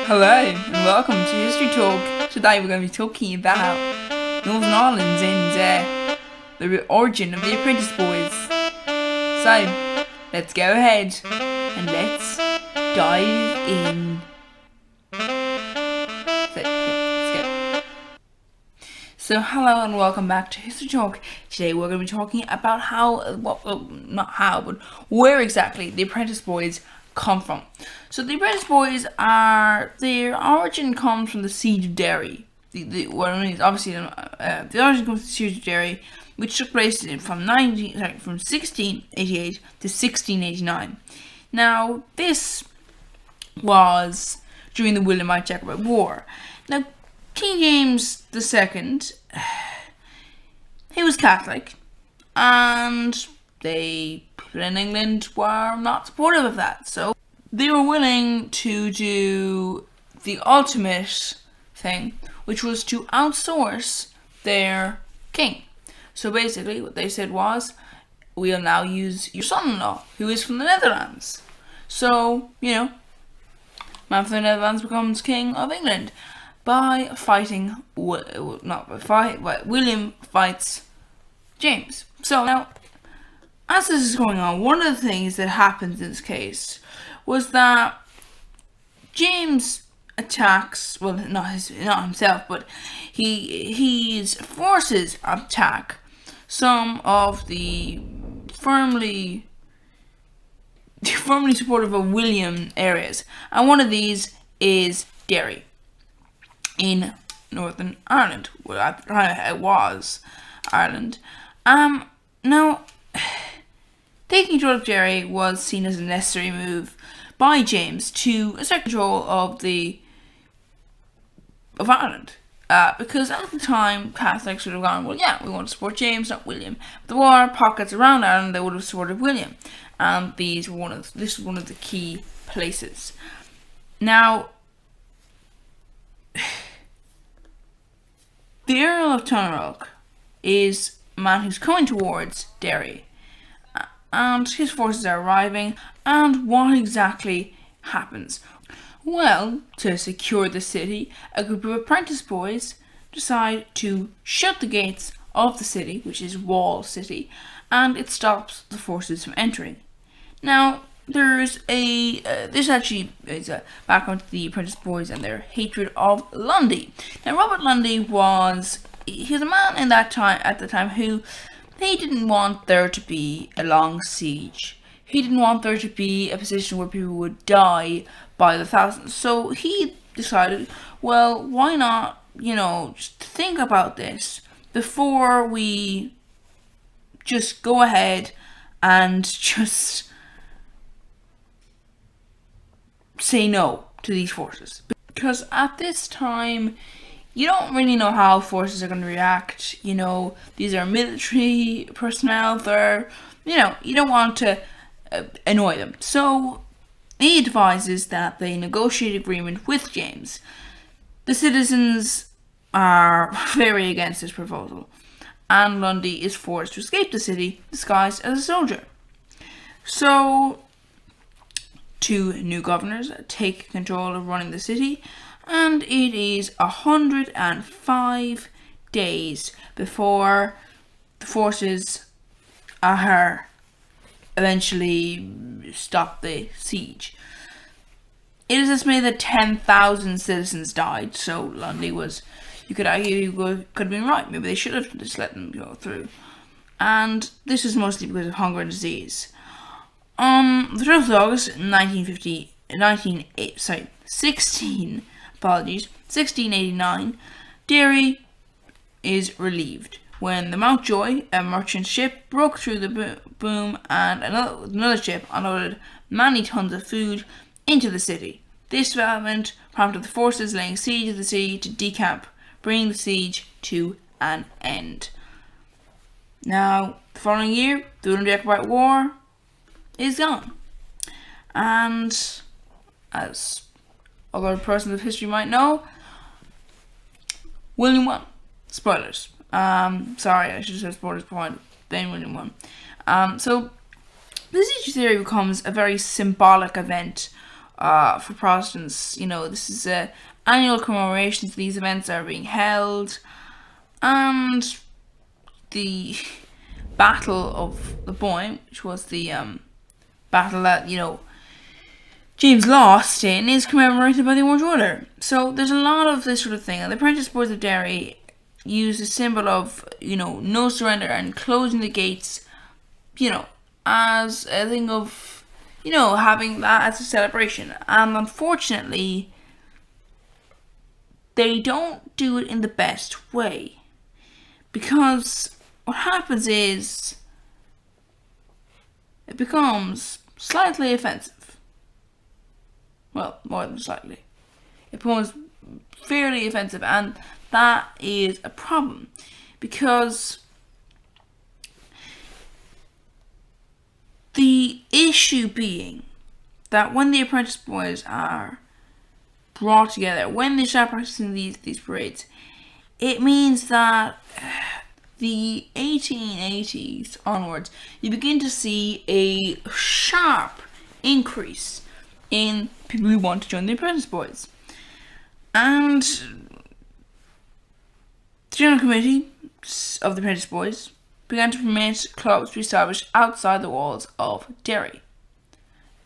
Hello and welcome to History Talk. Today we're going to be talking about Northern Ireland and the origin of the Apprentice boys. So, let's go ahead and let's dive in. Let's go. So, hello and welcome back to History Talk. Today we're going to be talking about where exactly the Apprentice boys come from. So the Apprentice boys their origin comes from the siege of Derry. The origin comes from the siege of Derry, which took place from 1688 to 1689. Now this was during the Williamite Jacobite War. Now King James II, he was Catholic, and people in England were not supportive of that, so they were willing to do the ultimate thing, which was to outsource their king. So basically what they said was, we'll now use your son-in-law, who is from the Netherlands. So, man from the Netherlands becomes king of England by fighting, William fights James. So now, as this is going on, one of the things that happens in this case was that James attacks, not himself, but his forces attack some of the firmly supportive of William areas, and one of these is Derry in Northern Ireland. Well, at the time it was Ireland. Now, taking control of Derry was seen as a necessary move by James to assert control of Ireland. Because at the time, Catholics would have gone, well, yeah, we want to support James, not William. But there were pockets around Ireland that would have supported William. And this was one of the key places. Now, the Earl of Tonarulk is a man who's coming towards Derry, and his forces are arriving. And what exactly happens? Well, to secure the city, a group of apprentice boys decide to shut the gates of the city, which is Wall City, and it stops the forces from entering. Now, there's this actually is a background to the apprentice boys and their hatred of Lundy. Now, Robert Lundy he was a man at the time who he didn't want there to be a long siege. He didn't want there to be a position where people would die by the thousands. So he decided, well, why not, just think about this before we just go ahead and just say no to these forces. Because at this time, you don't really know how forces are going to react. These are military personnel. They're, you don't want to annoy them. So he advises that they negotiate agreement with James. The citizens are very against this proposal, and Lundy is forced to escape the city disguised as a soldier. So, two new governors take control of running the city, and it is 105 days before the forces are eventually stop the siege. It is estimated that 10,000 citizens died, so Lundy you could argue, could have been right. Maybe they should have just let them go through. And this was mostly because of hunger and disease. On the 12th of August 1689, Derry is relieved when the Mountjoy, a merchant ship, broke through the boom, and another ship unloaded many tons of food into the city. This development prompted the forces laying siege of the city to decamp, bringing the siege to an end. Now, the following year, the William Jacobite War is gone. And as other persons of history might know, William won. Spoilers. Sorry, I should have said spoilers before. Then William won. So the siege theory becomes a very symbolic event for Protestants. You know, this is annual commemorations. These events are being held, and the Battle of the Boyne, which was the battle that James lost in, is commemorated by the Orange Order. So there's a lot of this sort of thing, and the Apprentice Boys of Derry use a symbol of no surrender and closing the gates, as a thing of having that as a celebration. And unfortunately, they don't do it in the best way, because what happens is it becomes slightly offensive. Well, more than slightly. It becomes fairly offensive, and that is a problem, because the issue being that when the Apprentice Boys are brought together, when they start practicing these parades, it means that the 1880s onwards, you begin to see a sharp increase in people who want to join the Apprentice Boys. And the General Committee of the Apprentice Boys began to permit clubs to be established outside the walls of Derry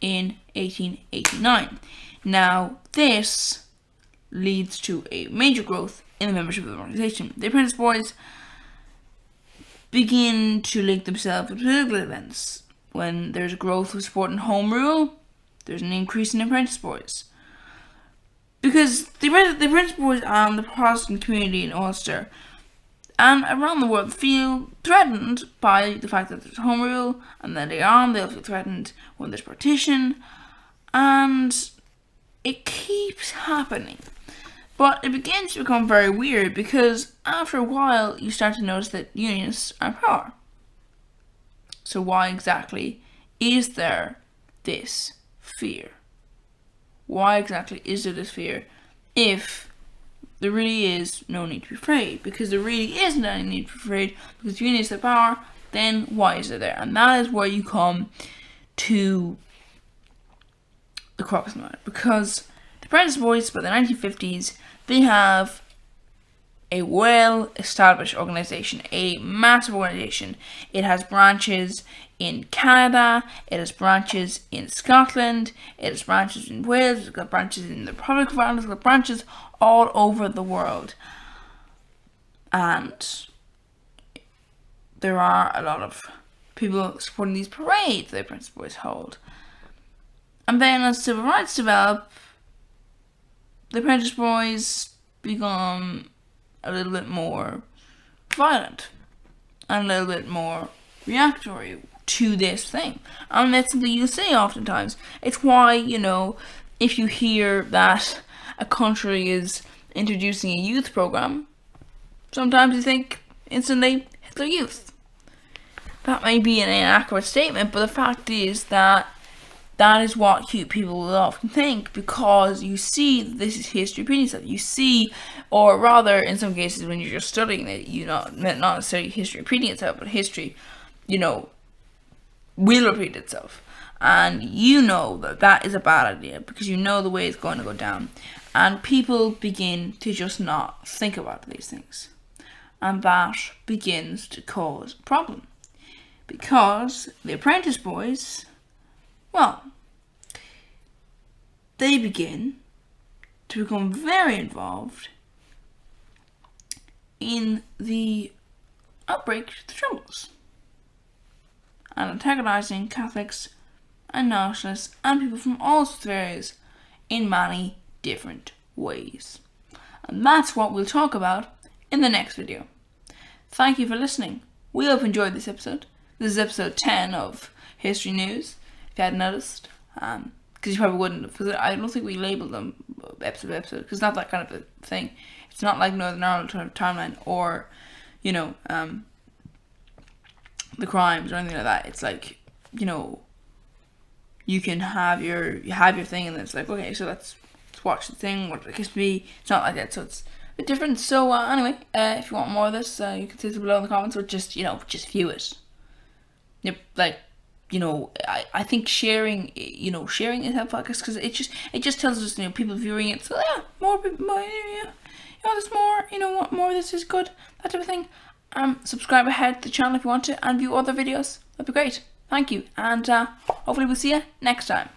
in 1889. Now, this leads to a major growth in the membership of the organisation. The Apprentice Boys begin to link themselves with political events. When there's growth of support in Home Rule, there's an increase in Apprentice Boys. Because the Apprentice Boys and the Protestant community in Ulster and around the world feel threatened by the fact that there's Home Rule, and then they'll feel threatened when there's partition, and it keeps happening. But it begins to become very weird, because after a while you start to notice that unionists are in power. So why exactly is there this fear? Why exactly is there this fear if there really is no need to be afraid? Because there really isn't any need to be afraid, because unionists have power, then why is it there? And that is where you come to the crux of the matter. Because the Apprentice Boys, by the 1950s, they have a well-established organisation, a massive organisation. It has branches in Canada, it has branches in Scotland, it has branches in Wales, it's got branches in the Republic of Ireland, it's got branches all over the world. And there are a lot of people supporting these parades the Apprentice Boys hold. And then as civil rights develop, the Apprentice Boys become a little bit more violent and a little bit more reactionary to this thing. And that's something you say oftentimes. It's why, if you hear that a country is introducing a youth program, sometimes you think instantly Hitler Youth. That may be an inaccurate statement, but the fact is that is what people will often think, because you see this is history repeating itself. You see, or rather, in some cases, when you're just studying it, not necessarily history repeating itself, but history, will repeat itself. And that is a bad idea, because the way it's going to go down. And people begin to just not think about these things. And that begins to cause a problem. Because the Apprentice Boys, they begin to become very involved in the outbreak of the Troubles and antagonising Catholics and nationalists and people from all sorts of areas in many different ways. And that's what we'll talk about in the next video. Thank you for listening. We hope you enjoyed this episode. This is episode 10 of History News, if you hadn't noticed. Because you probably wouldn't have, because I don't think we labelled them episode by episode, because it's not that kind of a thing. It's not like Northern Ireland timeline or, the crimes or anything like that. It's like, you can have your thing, and then it's like, okay, so let's watch the thing, what it could be. It's not like that, so it's a bit different. So anyway, if you want more of this, you can say it below in the comments, or just view it. Yep, I think sharing is helpful because it just tells us, people viewing it. So yeah, more people, there's more. More of this is good. That type of thing. Subscribe ahead to the channel if you want to, and view other videos. That'd be great. Thank you, and hopefully we'll see you next time.